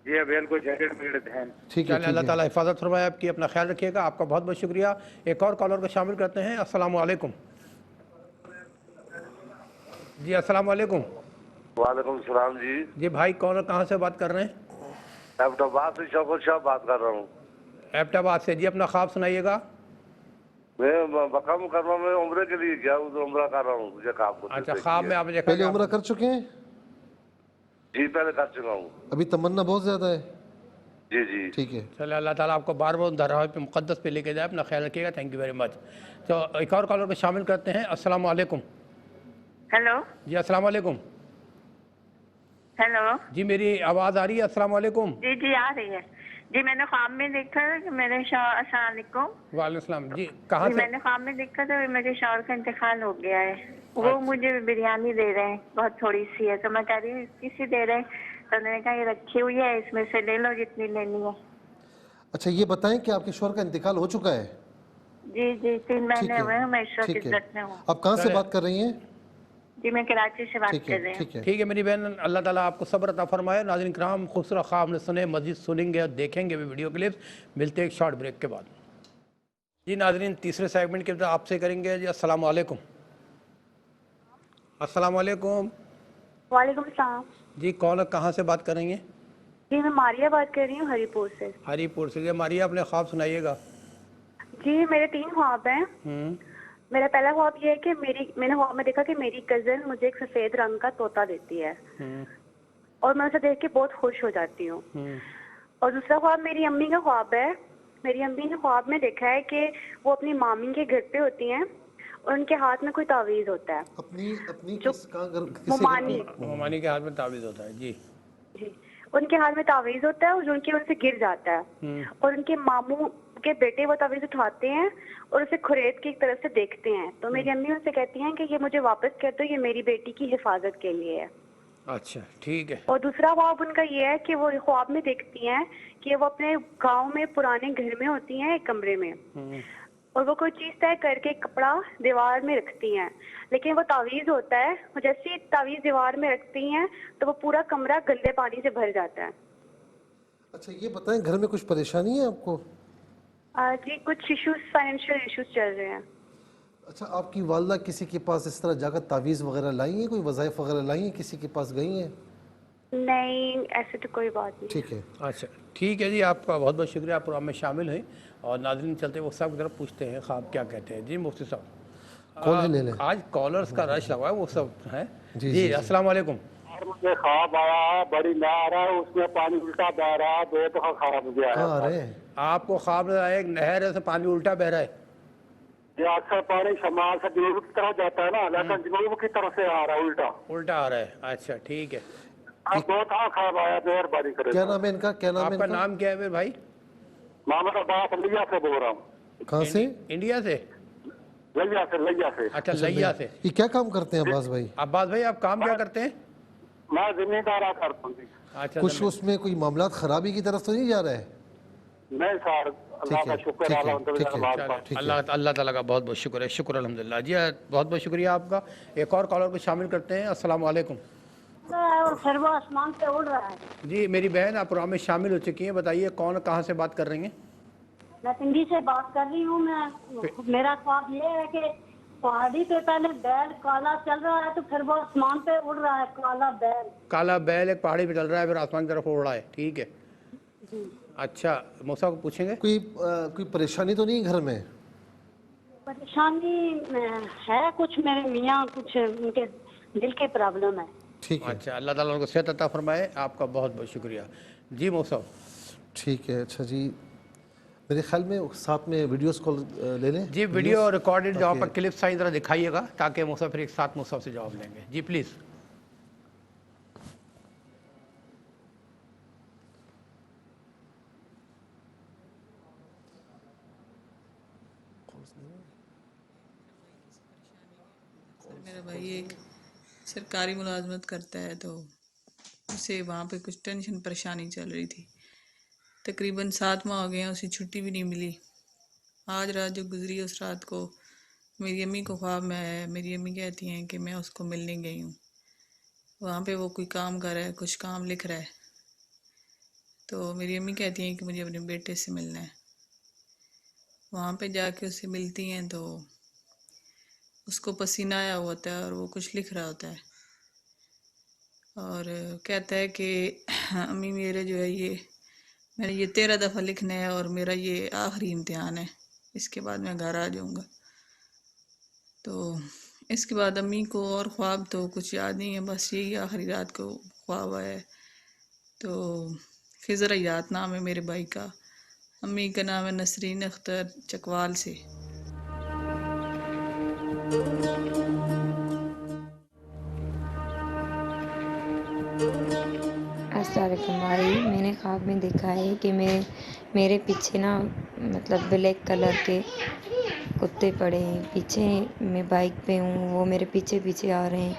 Speaker 7: जी बिल्कुल झगड़े बिगड़े हैं।
Speaker 3: ठीक है।
Speaker 1: अल्लाह ताला हिफाजत फरमाए आपकी, अपना ख्याल रखिएगा। आपका बहुत बहुत शुक्रिया। एक और कॉलर को शामिल करते हैं। अस्सलाम वालेकुम। जी अस्सलाम वालेकुम।
Speaker 8: वालेकुम सलाम जी।
Speaker 1: जी भाई, कौन कहाँ से बात कर रहे हैं?
Speaker 8: एबटाबाद से शौकत शाह बात कर रहा हूँ।
Speaker 1: एबटाबाद से। जी अपना ख्वाब सुनाइएगा।
Speaker 8: मैं मक्का मुकर्रमा में उम्रे के लिए गया, उधर उम्रा कर रहा हूँ। मुझे ख्वाब
Speaker 1: अच्छा ख्वाब में आपने देखा?
Speaker 3: पहले उम्रा कर चुके हैं?
Speaker 8: जी पहले कर चुका हूँ।
Speaker 3: अभी तमन्ना बहुत ज्यादा है?
Speaker 8: जी जी
Speaker 3: ठीक है।
Speaker 1: चलिए अल्लाह ताला आपको बार बार दरगाह पे मुक़द्दस पे लेके जाए। अपना ख्याल रखिएगा। Thank you very much. तो एक और कॉलर को शामिल करते हैं। अस्सलाम वालेकुम।
Speaker 6: हेलो।
Speaker 1: जी अस्सलाम वालेकुम।
Speaker 6: हेलो।
Speaker 1: जी मेरी आवाज़ आ रही है? अस्सलाम वालेकुम।
Speaker 6: जी जी आ रही है जी। मैंने ख्वाब में देखा है कि मेरे शौहर, अस्सलाम वालेकुम।
Speaker 1: वालेकुम सलाम। जी कहाँ से?
Speaker 6: मैंने ख्वाब में देखा था मेरे शौहर का इंतकाल हो गया है। वो मुझे बिरयानी दे रहे हैं, बहुत थोड़ी सी है, तो मैं कह रही हूँ किसी दे रहे हैं, तो उन्होंने कहा ये रखी हुई है, इसमें से ले लो जितनी लेनी है।
Speaker 3: अच्छा ये बताएं कि आपके शौहर का इंतकाल हो चुका है?
Speaker 6: जी जी 3
Speaker 3: ठीक
Speaker 6: महीने हुए हैं, मैं
Speaker 3: है
Speaker 6: ईश्वर की
Speaker 3: ठीक है।
Speaker 6: इज्जत में हूँ।
Speaker 3: आप कहाँ से बात कर रही हैं?
Speaker 4: जी मैं कराची से बात
Speaker 3: ठीक
Speaker 4: कर
Speaker 3: है
Speaker 4: रही हूँ।
Speaker 3: ठीक है
Speaker 1: ठीक है मेरी बहन, अल्लाह ताला आपको सब्र अता फरमाए। नाज़रीन किराम, खूबसूरत ख्वाब ने सुने, मज़ीद सुनेंगे और देखेंगे भी वीडियो क्लिप्स। मिलते हैं एक शॉर्ट ब्रेक के बाद। जी नाज़रीन, तीसरे सेगमेंट के बाद आपसे करेंगे जी अस्सलाम वालेकुम। अस्सलाम वालेकुम
Speaker 4: वालेकुम सलाम।
Speaker 1: जी, कौन कहाँ से बात करेंगे?
Speaker 4: जी मैं मारिया बात कर रही हूँ हरीपुर से।
Speaker 1: हरीपुर से। जी मारिया, अपने ख्वाब सुनाइएगा।
Speaker 4: जी मेरे 3 ख्वाब हैं। मेरा पहला ख्वाब ये है कि मैंने ख्वाब में देखा कि मेरी कजन मुझे एक सफेद रंग का तोता देती है और मैं उसे देख के बहुत खुश हो जाती हूँ। और दूसरा ख्वाब मेरी अम्मी का ख्वाब है। मेरी अम्मी ने ख्वाब में देखा है कि वो अपनी मामी के घर पे होती हैं और उनके हाथ में कोई तावीज़ होता है।
Speaker 3: अपनी
Speaker 4: जो
Speaker 3: किसी
Speaker 1: ममानी के हाथ में तावीज़ होता है। जी
Speaker 4: जी, उनके हाथ में तावीज़ होता है और जो उनसे गिर जाता है और उनके मामू के बेटे वो तावीज़ उठाते हैं और उसे खुरेद की तरफ से देखते हैं। तो मेरी अम्मी उनसे कहती हैं कि ये मुझे वापस कर दो, ये मेरी बेटी की हिफाजत के लिए है।
Speaker 1: अच्छा ठीक है।
Speaker 4: और दूसरा ख्वाब उनका ये है कि वो ख्वाब में देखती हैं कि वो अपने गांव में पुराने घर में होती हैं एक कमरे में और वो कोई चीज़ तय करके कपड़ा दीवार में रखती हैं, लेकिन वो तावीज़ होता है। वो जैसे ही तावीज़ दीवार में रखती हैं तो वो पूरा कमरा गंदे पानी से भर जाता है।
Speaker 3: अच्छा ये बताएं, घर में कुछ परेशानी है आपको?
Speaker 4: जी कुछ इश्यूज, फाइनेंशियल इश्यूज चल रहे हैं।
Speaker 3: अच्छा, आपकी वालदा किसी के पास इस तरह जाकर तावीज़ वगैरह लाई हैं, कोई वज़ाइफ वगैरह लाई हैं, किसी के पास गई हैं?
Speaker 4: नहीं, ऐसे तो कोई बात नहीं।
Speaker 3: ठीक है।
Speaker 1: अच्छा ठीक है जी, आपका बहुत बहुत शुक्रिया, आप प्रोग्राम में शामिल हैं। और नाज़रीन चलते वो सब की तरफ पूछते हैं ख्वाब क्या कहते हैं। जी मुफ्ती साहब,
Speaker 3: कॉल ही ले लें।
Speaker 1: आज कॉलर्स का रश लगा है, वो सब हैं।
Speaker 3: जी,
Speaker 1: जी
Speaker 3: जी।
Speaker 1: अस्सलाम वालेकुम।
Speaker 9: मुझे ख्वाब आया, बड़ी नहर है, उसमें पानी उल्टा बह रहा है, 2 दफा ख्वाब मुझे आया।
Speaker 3: कहाँ आ रहे हैं?
Speaker 1: आपको ख्वाब में आया एक नहर है, से पानी उल्टा बह रहा है?
Speaker 9: ये अक्सर पानी शमाल से जनूब की तरफ जाता है ना, लेकिन जनूब की तरफ से आ रहा है उल्टा।
Speaker 1: उल्टा आ रहा है। अच्छा ठीक है।
Speaker 9: अब 2 दफा ख्वाब आया, मेहरबानी करे।
Speaker 3: क्या नाम है इनका? क्या नाम है
Speaker 1: आपका
Speaker 3: इनका?
Speaker 1: नाम क्या है मेरे भाई?
Speaker 9: मोहम्मद अब्बास लिया से बोल रहा हूँ।
Speaker 3: कहाँ से?
Speaker 1: इंडिया से?
Speaker 9: लिया से।
Speaker 1: अच्छा लैया से।
Speaker 3: ये क्या काम करते हैं अब्बास भाई?
Speaker 1: अब्बास भाई आप काम क्या करते हैं?
Speaker 9: मैं जिम्मेदार करता हूँ।
Speaker 1: अच्छा
Speaker 3: कुछ उसमें कोई मामला खराबी की तरफ तो नहीं जा रहा है?
Speaker 9: नहीं सर, अल्लाह का शुक्र है,
Speaker 1: अल्लाह अल्लाह ताला का बहुत बहुत शुक्र है। शुक्र अल्हम्दुलिल्लाह। जी बहुत बहुत शुक्रिया आपका। एक और कॉलर को शामिल करते हैं। अस्सलाम वालेकुम।
Speaker 5: और फिर वो आसमान पे उड़ रहा है।
Speaker 1: जी मेरी बहन, आप प्रोग्राम में शामिल हो चुकी हैं, बताइए कौन कहाँ से बात कर रही हैं?
Speaker 5: मैं पिंडी से बात कर रही हूँ। मेरा ख्वाब ये है कि पहाड़ी पे पहले बैल काला चल रहा है, तो फिर वो आसमान पे उड़ रहा है काला बैल।
Speaker 1: काला बैल एक पहाड़ी पे चल रहा है, फिर आसमान की तरफ उड़ रहा है। ठीक है। अच्छा मौसा को पूछेंगे।
Speaker 3: कोई परेशानी तो नहीं घर में?
Speaker 5: परेशानी है कुछ, मेरे मियाँ कुछ उनके दिल की प्रॉब्लम है।
Speaker 3: ठीक है।
Speaker 1: अच्छा अल्लाह ताला उनको सेहत अता फरमाए। आपका बहुत बहुत शुक्रिया। जी मौसा।
Speaker 3: ठीक है। अच्छा जी, मेरे ख्याल में साथ में वीडियोस कॉल ले लें।
Speaker 1: जी वीडियो रिकॉर्डेड जहाँ पर क्लिप्स आई ज़रा दिखाइएगा, ताकि मौसा फिर एक साथ मौसा से जवाब लेंगे। जी प्लीज़।
Speaker 10: मेरा भाई एक सरकारी मुलाजमत करता है, तो उसे वहाँ पे कुछ टेंशन परेशानी चल रही थी। तकरीबन 7 माह हो गए हैं, उसे छुट्टी भी नहीं मिली। आज रात जो गुजरी, उस रात को मेरी अम्मी को ख्वाब में आया। मेरी अम्मी कहती हैं कि मैं उसको मिलने गई हूँ, वहाँ पे वो कोई काम कर रहा है, कुछ काम लिख रहा है। तो मेरी अम्मी कहती हैं कि मुझे अपने बेटे से मिलना है। वहाँ पे जाके उससे मिलती हैं तो उसको पसीना आया होता है और वो कुछ लिख रहा होता है और कहता है कि अम्मी मेरे जो है मैंने ये 13 दफ़ा लिखना है और मेरा ये आखिरी इम्तिहान है, इसके बाद मैं घर आ जाऊँगा। तो इसके बाद अम्मी को और ख्वाब तो कुछ याद नहीं है, बस यही आखिरी रात को ख्वाब आया है। तो खिज़र याद नाम है मेरे भाई का, अम्मी का नाम है नसरीन अख्तर चकवाल से।
Speaker 11: अस्सलामुअलैकुम भाई, मैंने ख्वाब में देखा है कि मेरे पीछे ना मतलब ब्लैक कलर के कुत्ते पड़े हैं। पीछे मैं बाइक पे हूँ, वो मेरे पीछे पीछे आ रहे हैं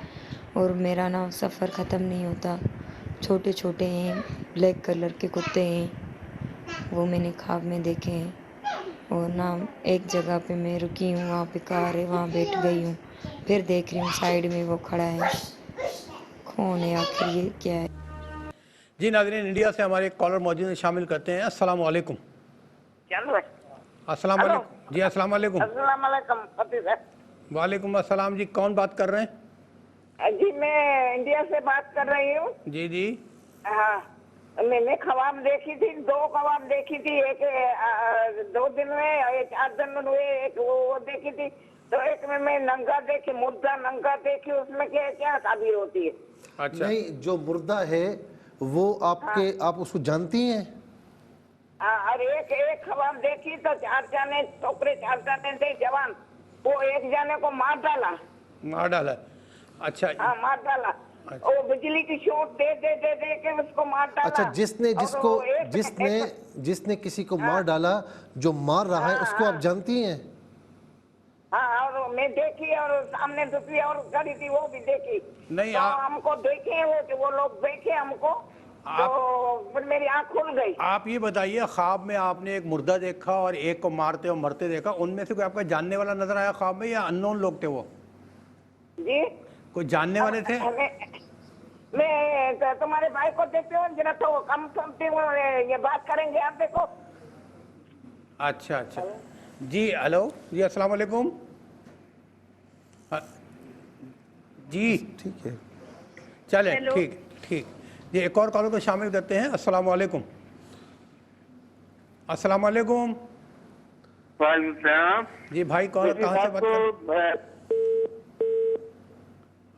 Speaker 11: और मेरा ना सफ़र ख़त्म नहीं होता। छोटे छोटे हैं, ब्लैक कलर के कुत्ते हैं, वो मैंने ख्वाब में देखे हैं। और ना एक जगह पे मैं रुकी हूँ, वहाँ पे कार है, वहाँ बैठ गई हूँ, फिर देख रही हूँ साइड में वो खड़ा है। कौन है आखिर, ये क्या है?
Speaker 1: जी नाज़रीन, इंडिया से हमारे एक कॉलर मौजूद हैं, शामिल करते हैं। अस्सलाम वालेकुम। अस्सलाम वालेकुम जी। अस्सलाम वालेकुम। वालेकुम अस्सलाम जी। कौन बात कर रहे हैं?
Speaker 12: जी मैं इंडिया से बात कर रही हूँ।
Speaker 1: जी जी।
Speaker 12: हाँ, मैंने ख्वाब देखी थी, 2 ख्वाब देखी थी, एक 2 दिन में, एक 8 दिन में हुए, एक वो देखी थी। तो एक में मैं नंगा देखी, मुर्दा नंगा देखी, उसमें क्या क्या ताबीर होती है?
Speaker 1: अच्छा।
Speaker 3: नहीं, जो मुर्दा है वो आपके आप उसको जानती हैं?
Speaker 12: हाँ, और एक ख्वाब देखी तो 4 जाने छोकरे, 4 जाने थे जवान, वो एक जाने को मार डाला।
Speaker 1: मार डाला? अच्छा।
Speaker 12: हाँ, मार डाला। वो बिजली की शॉट दे दे दे दे के उसको मार डाला।
Speaker 3: अच्छा, जिसने किसी को मार डाला, जो मार रहा है उसको आप जानती हैं?
Speaker 12: हाँ, और मैं देखी, और सामने दूसरी और खड़ी थी, वो भी देखी।
Speaker 1: नहीं,
Speaker 12: तो हमको देखे वो लोग देखे हमको, तो फिर मेरी आँख खुल गई।
Speaker 1: आप ये बताइए, ख्वाब में आपने एक मुर्दा देखा और एक को मारते और मरते देखा, उनमें से कोई आपका जानने वाला नजर आया ख्वाब में, या अननोन लोग थे वो?
Speaker 12: जी,
Speaker 1: कोई जानने वाले थे?
Speaker 12: मैं तुम्हारे भाई को देखते हो जरा, तो कम सुनती हूँ, ये बात करेंगे आप, देखो।
Speaker 1: अच्छा अच्छा जी। हेलो जी, अस्सलाम वालेकुम। जी
Speaker 3: ठीक है,
Speaker 1: चले, ठीक ठीक जी। एक और कॉलर को शामिल करते हैं। अस्सलाम वालेकुम। अस्सलाम वालेकुम।
Speaker 13: वालेकुम सलाम
Speaker 1: जी भाई, कौन, कहाँ से बात कर?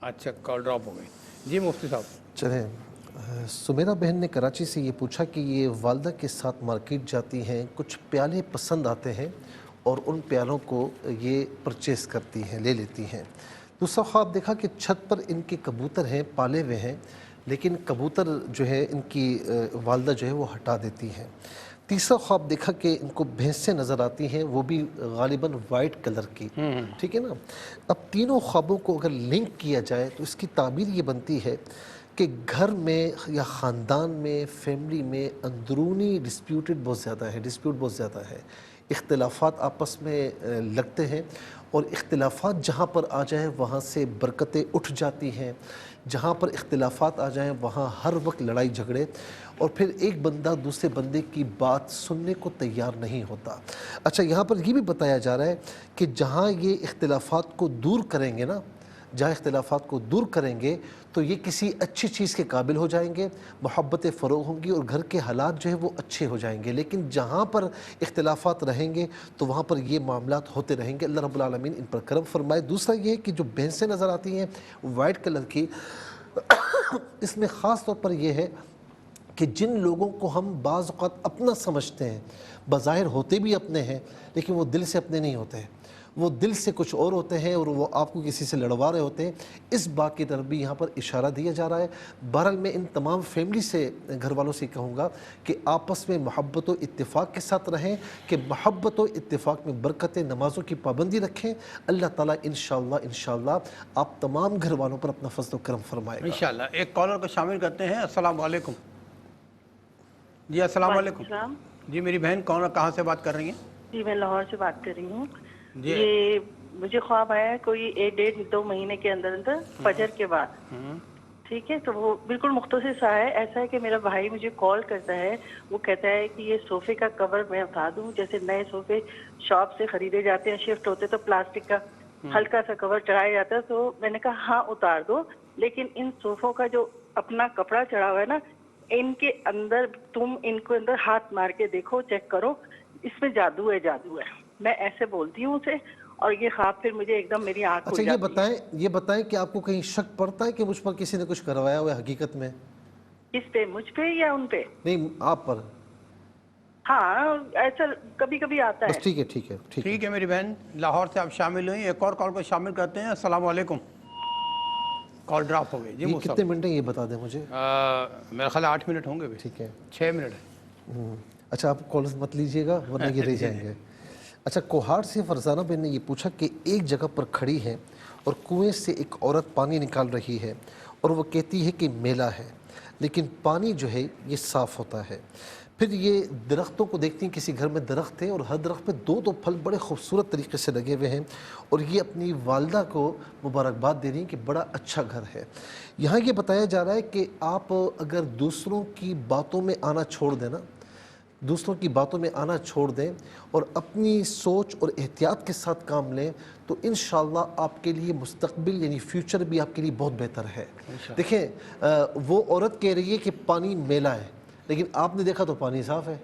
Speaker 1: अच्छा, कॉल ड्रॉप हो गई। जी मुफ्ती साहब।
Speaker 3: चलें, सुमेरा बहन ने कराची से ये पूछा कि ये वालदा के साथ मार्केट जाती हैं, कुछ प्याले पसंद आते हैं और उन प्यालों को ये परचेस करती हैं, ले लेती हैं। दूसरा ख्वाब देखा कि छत पर इनके कबूतर हैं, पाले हुए हैं, लेकिन कबूतर जो है इनकी वालदा जो है वो हटा देती हैं। तीसरा ख्वाब देखा कि इनको भैंसें नज़र आती हैं, वो भी गालिबन वाइट कलर की। ठीक है ना। अब तीनों ख्वाबों को अगर लिंक किया जाए तो इसकी ताबीर ये बनती है कि घर में या ख़ानदान में, फैमिली में अंदरूनी डिस्प्यूट बहुत ज़्यादा है, इख्तिलाफ़ात आपस में लगते हैं, और इख्तिलाफ़ात जहाँ पर आ जाए वहाँ से बरकतें उठ जाती हैं, जहाँ पर इख्तिलाफ़ात आ जाएँ वहाँ हर वक्त लड़ाई झगड़े, और फिर एक बंदा दूसरे बंदे की बात सुनने को तैयार नहीं होता। अच्छा, यहाँ पर ये भी बताया जा रहा है कि जहाँ ये इख्तिलाफ़ात को दूर करेंगे ना, जहाँ इख्तिलाफ़ात को दूर करेंगे तो ये किसी अच्छी चीज़ के काबिल हो जाएंगे, मोहब्बतें फ़रोग़ होंगी और घर के हालात जो है वो अच्छे हो जाएंगे। लेकिन जहाँ पर इख्तिलाफ़ात रहेंगे तो वहाँ पर ये मामलात होते रहेंगे। अल्लाह रब्बुल आलमीन इन पर करम फरमाए। दूसरा ये है कि जो भैंसें नज़र आती हैं वाइट कलर की, इसमें ख़ास तौर पर यह है कि जिन लोगों को हम बाज़ औक़ात अपना समझते हैं, बज़ाहिर होते भी अपने हैं, लेकिन वो दिल से अपने नहीं होते हैं, वो दिल से कुछ और होते हैं और वो आपको किसी से लड़वा रहे होते हैं। इस बात की तरफ भी यहाँ पर इशारा दिया जा रहा है। बहरहाल मैं इन तमाम फैमिली से, घर वालों से कहूँगा कि आपस में मोहब्बत व इत्तेफाक के साथ रहें, कि मोहब्बत व इत्तेफाक में बरकतें, नमाज़ों की पाबंदी रखें। अल्लाह ताला इंशाअल्लाह आप तमाम घर वालों पर अपना फज़ल व करम फरमाएगा
Speaker 1: इंशाअल्लाह। एक कॉलर को शामिल करते हैं। अस्सलाम वालेकुम। जी अस्सलाम वालेकुम। जी मेरी बहन, कौन, कहाँ से बात कर रही हैं?
Speaker 14: जी मैं लाहौर से बात कर रही हूँ। ये मुझे ख्वाब आया है कोई 1-1.5-2 महीने के अंदर अंदर फजर के बाद। ठीक है, तो वो बिल्कुल मुख्तसर सा है। ऐसा है कि मेरा भाई मुझे कॉल करता है, वो कहता है कि ये सोफे का कवर मैं उठा दूं। जैसे नए सोफे शॉप से खरीदे जाते हैं, शिफ्ट होते तो प्लास्टिक का हल्का सा कवर चढ़ाया जाता है। तो मैंने कहा हाँ उतार दो, लेकिन इन सोफों का जो अपना कपड़ा चढ़ा हुआ है ना, इनके अंदर तुम इनको अंदर हाथ मार के देखो, चेक करो, इसमें जादू है, जादू है। मैं ऐसे बोलती हूँ उसे, और ये ख्वाब फिर मुझे एकदम मेरी आँख खुल जाती है।
Speaker 3: ये बताएं कि आपको कहीं शक पड़ता है कि मुझ पर किसी ने कुछ करवाया हुआ है हकीकत में?
Speaker 14: किस पे, मुझ पे या उन पे?
Speaker 3: नहीं, आप पर।
Speaker 14: हाँ, ऐसा कभी कभी आता है।
Speaker 3: ठीक है ठीक है
Speaker 1: ठीक है मेरी बहन, लाहौर से आप शामिल हुई। एक और कॉल को शामिल करते हैं। अस्सलाम वालेकुम। कॉल ड्रॉप हो गई। जी
Speaker 3: कितने मिनट है ये बता दें मुझे?
Speaker 1: मेरा ख्याल 8 मिनट होंगे।
Speaker 3: ठीक है,
Speaker 1: 6 मिनट है।
Speaker 3: अच्छा, आप कॉल मत लीजिएगा वरना ये रह जाएंगे। अच्छा, कोहार से फरजाना बहन ने ये पूछा कि एक जगह पर खड़ी है और कुएं से एक औरत पानी निकाल रही है और वो कहती है कि मेला है, लेकिन पानी जो है ये साफ़ होता है। پھر یہ درختوں کو دیکھتی ہیں، کسی گھر میں درخت ہے اور ہر درخت پہ دو پھل بڑے خوبصورت طریقے سے لگے ہوئے ہیں، اور یہ اپنی والدہ کو مبارکباد دے رہی ہیں کہ بڑا اچھا گھر ہے۔ یہاں یہ بتایا جا رہا ہے کہ آپ اگر دوسروں کی باتوں میں آنا چھوڑ دیں نا، دوسروں کی باتوں میں آنا چھوڑ دیں اور اپنی سوچ اور احتیاط کے ساتھ کام لیں تو انشاءاللہ آپ کے لیے مستقبل یعنی فیوچر بھی آپ کے لیے بہت بہتر ہے۔ دیکھیں وہ عورت کہہ رہی ہے کہ پانی میلا ہے، لیکن آپ نے دیکھا تو پانی صاف ہے۔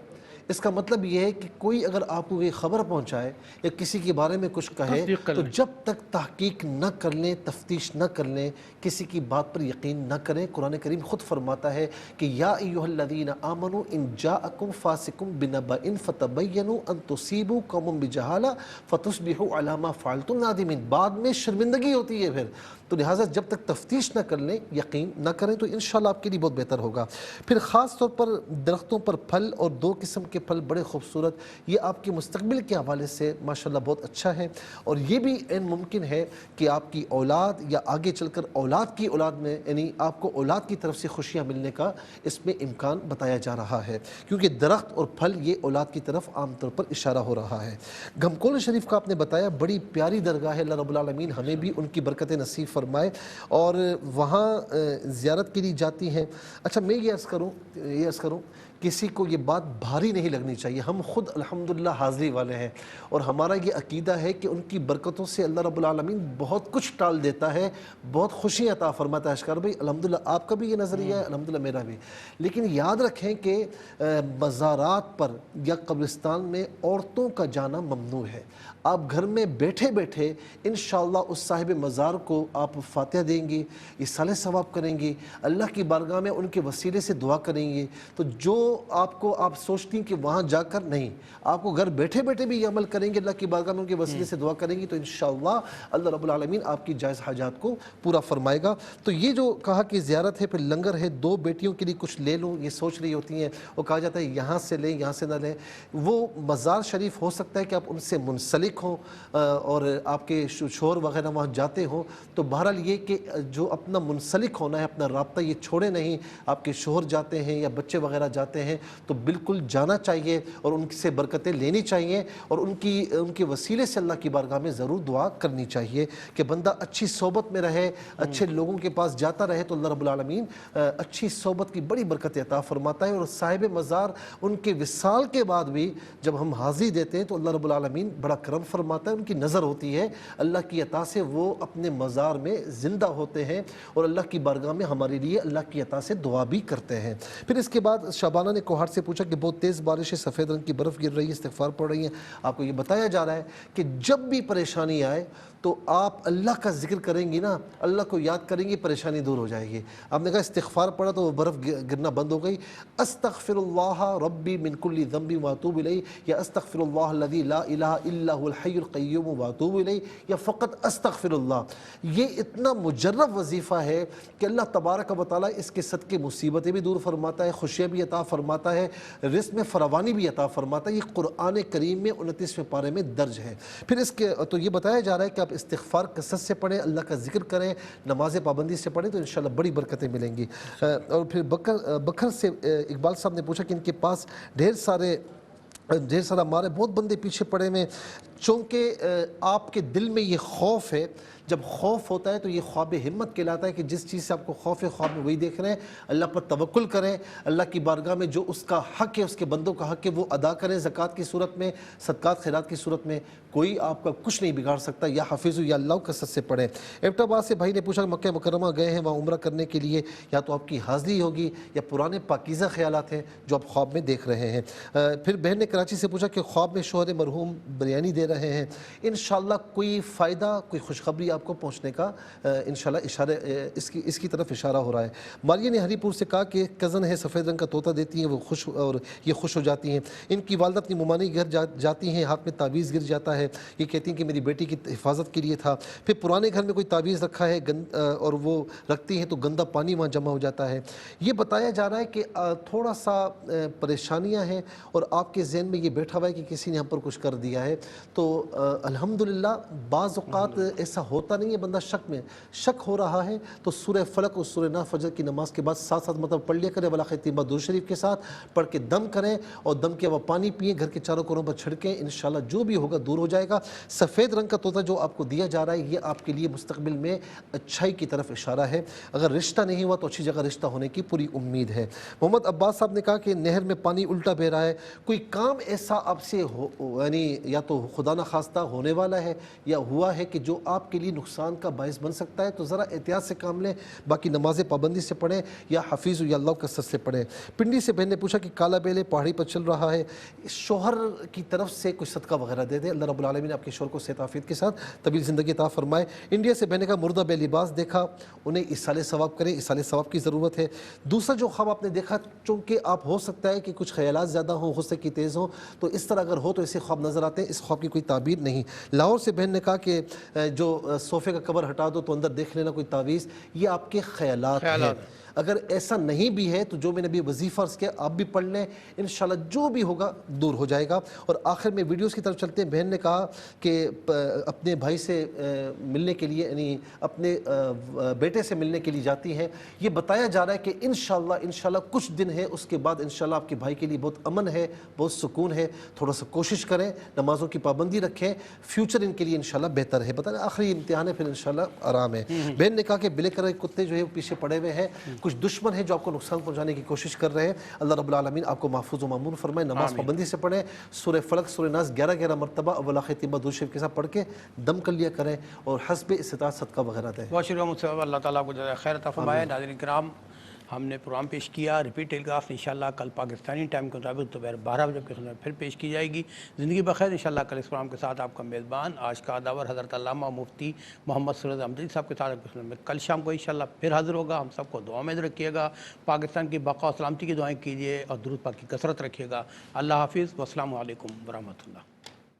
Speaker 3: اس کا مطلب یہ ہے کہ کوئی اگر آپ کو یہ خبر پہنچائے یا کسی کے بارے میں کچھ کہے تو جب تک تحقیق نہ کر لیں، تفتیش نہ کر لیں، کسی کی بات پر یقین نہ کریں۔ قرآن کریم خود فرماتا ہے کہ یا ایھا الذین آمنوا ان جاءکم فاسق بنبأ فتبینوا ان تصیبوا قوما بجہالہ فتصبحوا علی ما فعلتم نادمین۔ بعد میں شرمندگی ہوتی ہے پھر، تو لہٰذا جب تک تفتیش نہ کر لیں، یقین نہ کریں تو انشاءاللہ آپ کے لیے بہت بہتر ہوگا۔ پھر خاص طور پر درختوں پر پھل اور دو قسم کے پھل بڑے خوبصورت، یہ آپ کے مستقبل کے حوالے سے ماشاءاللہ بہت اچھا ہے، اور یہ بھی ممکن ہے کہ آپ کی اولاد یا آگے چل کر اولاد کی اولاد میں یعنی آپ کو اولاد کی طرف سے خوشیاں ملنے کا اس میں امکان بتایا جا رہا ہے، کیونکہ درخت اور پھل یہ اولاد کی طرف عام طور پر اشارہ ہو رہا ہے۔ گھمکول شریف کا آپ نے بتایا بڑی پیاری درگاہ ہے، اللہ رب العالمین ہمیں بھی ان کی برکتیں نصیب فرمائے، اور وہاں زیارت کے لیے جاتی ہیں۔ اچھا میں یہ عرض کروں کسی کو یہ بات بھاری نہیں لگنی چاہیے، ہم خود الحمدللہ حاضری والے ہیں، اور ہمارا یہ عقیدہ ہے کہ ان کی برکتوں سے اللہ رب العالمین بہت کچھ ٹال دیتا ہے، بہت خوشی عطا فرماتا ہے۔ اشکار بھائی الحمدللہ آپ کا بھی یہ نظریہ ہے، الحمدللہ میرا بھی، لیکن یاد رکھیں کہ مزارات پر یا قبرستان میں عورتوں کا جانا ممنوع ہے۔ آپ گھر میں بیٹھے بیٹھے انشاءاللہ اس صاحب مزار کو آپ فاتحہ دیں گے، اصالہ ثواب کریں گے، اللہ کی بارگاہ میں ان کے وسیلے سے دعا کریں گے، تو جو آپ سوچتی ہیں کہ وہاں جا کر نہیں، آپ کو گھر بیٹھے بیٹھے بھی یہ عمل کریں گے، اللہ کی بارگاہ میں ان کے وسیلے سے دعا کریں گی تو انشاءاللہ اللہ رب العالمین آپ کی جائز حاجات کو پورا فرمائے گا۔ تو یہ جو کہا کہ زیارت ہے، پھر لنگر ہے، دو بیٹیوں کے لیے کچھ لے لوں یہ سوچ رہی ہوتی ہیں، وہ کہا جاتا ہے یہاں سے لیں یہاں سے نہ لیں، وہ مزار شریف ہو سکتا ہے کہ آپ ان سے منسلک ہوں اور آپ کے شوہر وغیرہ وہاں جاتے ہوں، تو بہرحال یہ کہ جو اپنا منسلک ہونا ہے، اپنا رابطہ یہ چھوڑے نہیں، آپ کے شوہر جاتے ہیں یا بچے وغیرہ جاتے ہیں تو بالکل جانا چاہیے اور ان سے برکتیں لینی چاہیے، اور ان کے وسیلے سے اللہ کی بارگاہ میں ضرور دعا کرنی چاہیے کہ بندہ اچھی صحبت میں رہے، اچھے لوگوں کے پاس جاتا رہے تو اللہ رب العالمین اچھی صحبت کی بڑی برکت عطا فرماتا ہے، اور صاحب مزار ان کے وصال کے بعد بھی جب ہم حاضری دیتے ہیں تو اللہ رب العالمین بڑا کرم فرماتا ہے، ان کی نظر ہوتی ہے، اللہ کی عطا سے وہ اپنے مزار میں زندہ ہوتے ہیں اور اللہ کی بارگاہ میں ہمارے لیے اللہ کی عطا سے دعا بھی کرتے ہیں۔ پھر اس کے بعد شابانہ نے کوہاٹ سے پوچھا کہ بہت تیز بارش ہے، سفید رنگ کی برف گر رہی ہے، استغفار پڑھ رہی ہیں، آپ کو یہ بتایا جا رہا ہے کہ جب بھی پریشانی آئے تو آپ اللہ کا ذکر کریں گی نا، اللہ کو یاد کریں گی، پریشانی دور ہو جائے گی۔ آپ نے کہا استغفار پڑھا تو وہ برف گرنا بند ہو گئی، استغفر اللہ ربی من کل ذنب واتوب الیہ، یا استغفر اللہ الذی لا الہ الا هو الحی القیوم واتوب الیہ، یا فقط استغفر اللہ۔ یہ اتنا مجرب وظیفہ ہے کہ اللہ تبارک و تعالیٰ اس کے صدقے مصیبتیں بھی دور فرماتا ہے، خوشیاں بھی عطا فرماتا ہے، رزق میں فراوانی بھی عطا فرماتا ہے۔ یہ قرآن کریم میں 29ویں پارے میں درج ہے۔ پھر اس کے تو یہ بتایا جا رہا ہے کہ آپ استغفار کثرت سے پڑھیں، اللہ کا ذکر کریں، نماز پابندی سے پڑھیں تو انشاءاللہ بڑی برکتیں ملیں گی۔ اور پھر بکر سے اقبال صاحب نے پوچھا کہ ان کے پاس ڈھیر سارا مال ہے، بہت بندے پیچھے پڑے ہوئے، چونکہ آپ کے دل میں یہ خوف ہے، جب خوف ہوتا ہے تو یہ خواب ہمت کہلاتا ہے کہ جس چیز سے آپ کو خوف ہے خواب میں وہی دیکھ رہے ہیں، اللہ پر توکل کریں، اللہ کی بارگاہ میں جو اس کا حق ہے، اس کے بندوں کا حق ہے وہ ادا کریں، زکوٰۃ کی صورت میں، صدقات خیرات کی صورت میں، کوئی آپ کا کچھ نہیں بگاڑ سکتا، یا حافظ یا اللہ کثرت سے پڑھیں۔ ایبٹ آباد سے بھائی نے پوچھا کہ مکہ مکرمہ گئے ہیں، وہاں عمرہ کرنے کے لیے یا تو آپ کی حاضری ہوگی یا پرانے پاکیزہ خیالات ہیں جو آپ خواب میں دیکھ رہے ہیں۔ پھر بہن نے کراچی سے پوچھا کہ خواب میں شوہر مرحوم بریانی دے رہے ہیں، انشاءاللہ کوئی فائدہ، کوئی خوشخبری آپ کو پہنچنے کا انشاءاللہ اشارہ اس کی طرف اشارہ ہو رہا ہے۔ ماریہ نے ہری پور سے کہا کہ کزن ہے، سفید رنگ کا طوطا دیتی ہیں، وہ خوش اور یہ خوش ہو جاتی ہیں۔ ان کی والدہ اپنی ممانی گھر جاتی ہیں، ہاتھ میں تعویذ گر جاتا ہے، یہ کہتی ہیں کہ میری بیٹی کی حفاظت کے لیے تھا۔ پھر پرانے گھر میں کوئی تعویذ رکھا ہے اور وہ رکھتی ہیں تو گندا پانی وہاں جمع ہو جاتا ہے۔ یہ بتایا جا رہا ہے کہ تھوڑا سا پریشانیاں ہیں اور آپ کے ذہن میں یہ بیٹھا ہوا ہے کہ کسی نے ہم پر کچھ کر دیا ہے، تو الحمدللہ بعض اوقات ایسا ہوتا نہیں ہے، بندہ شک ہو رہا ہے تو سورہ فلق اور سورہ ناس فجر کی نماز کے بعد ساتھ ساتھ مطلب پڑھ لیا کریں، ولا خطیبہ درود شریف کے ساتھ پڑھ کے دم کریں اور دم کے بعد پانی پئیں، گھر کے چاروں کونوں پر چھڑکیں، انشاءاللہ جو بھی ہوگا دور ہو جائے گا۔ سفید رنگ کا طوطا جو آپ کو دیا جا رہا ہے یہ آپ کے لیے مستقبل میں اچھائی کی طرف اشارہ ہے، اگر رشتہ نہیں ہوا تو اچھی جگہ رشتہ ہونے کی پوری امید ہے۔ محمد عباس صاحب نے کہا کہ نہر میں پانی الٹا بہ رہا ہے، کوئی کام ایسا آپ سے یعنی یا تو خدا نخواستہ ہونے والا ہے یا ہوا ہے کہ جو آپ کے لیے نقصان کا باعث بن سکتا ہے، تو ذرا احتیاط سے کام لیں، باقی نمازیں پابندی سے پڑھیں یا حفیظ یا اللہ کثرت سے پڑھیں۔ پنڈی سے بہن نے پوچھا کہ کالا بیلے پہاڑی پر چل رہا ہے، شوہر کی طرف سے کوئی صدقہ وغیرہ دے دیں، اللہ رب العالمین آپ کے شوہر کو صحت عافیت کے ساتھ طویل زندگی عطا فرمائے۔ انڈیا سے بہن نے کہا مردہ بے لباس دیکھا، انہیں اصالِ ثواب کریں، اصالِ ثواب کی ضرورت ہے۔ دوسرا جو خواب آپ نے دیکھا، چونکہ آپ ہو سکتا ہے کہ کچھ خیالات زیادہ ہوں، غصے کی تیز ہوں، تو اس طرح اگر ہو تو ایسے خواب نظر آتے ہیں، اس خواب کی کوئی تعبیر نہیں۔ لاہور سے بہن نے کہا کہ جو صوفے کا کور ہٹا دو تو اندر دیکھ لینا کوئی تعویذ، یہ آپ کے خیالات ہیں۔ اگر ایسا نہیں بھی ہے تو جو میں نے ابھی وظیفہ عرض کیا آپ بھی پڑھ لیں، انشاءاللہ جو بھی ہوگا دور ہو جائے گا۔ اور آخر میں ویڈیوز کی طرف چلتے ہیں۔ بہن نے کہا کہ اپنے بھائی سے ملنے کے لیے یعنی اپنے بیٹے سے ملنے کے لیے جاتی ہیں، یہ بتایا جا رہا ہے کہ انشاءاللہ کچھ دن ہے، اس کے بعد انشاءاللہ آپ کے بھائی کے لیے بہت امن ہے، بہت سکون ہے۔ تھوڑا سا کوشش کریں، نمازوں کی پابندی رکھیں، فیوچر ان کے لیے انشاءاللہ بہتر ہے۔ بتائیں آخری امتحان ہے، پھر انشاءاللہ آرام ہے۔ بہن نے کہا کہ بلیک کلر کے کتے جو ہے وہ پیچھے پڑے ہوئے ہیں، کچھ دشمن ہیں جو آپ کو نقصان پہنچانے کی کوشش کر رہے ہیں، اللہ رب العالمین آپ کو محفوظ و مامون فرمائے۔ نماز پابندی سے پڑھیں، سورہ فلق سورہ ناس 11 مرتبہ اولا خطیبہ درود شریف کے ساتھ پڑھ کے دم کر لیا کریں اور حسب استطاعت صدقہ وغیرہ دیں۔
Speaker 1: بہت شکریہ مجھ سے، اللہ تعالیٰ کو جزائے خیر عطا فرمائے۔ ناظرین کرام، ہم نے پروگرام پیش کیا، ریپیٹ ٹیلی کاسٹ انشاءاللہ کل پاکستانی ٹائم کے مطابق دوپہر 12 بجے کے خدمت پھر پیش کی جائے گی۔ زندگی بخیر انشاءاللہ کل اس پروگرام کے ساتھ آپ کا میزبان آج کا داور حضرت علامہ مفتی محمد سرور احمدی صاحب کے ساتھ آپ کی خدمت میں کل شام کو انشاءاللہ پھر حاضر ہوگا۔ ہم سب کو دعا میں رکھیے گا، پاکستان کی بقا و سلامتی کی دعائیں کیجیے اور درود پاک کی کثرت رکھیے گا۔ اللہ حافظ، والسلام علیکم ورحمۃ اللہ۔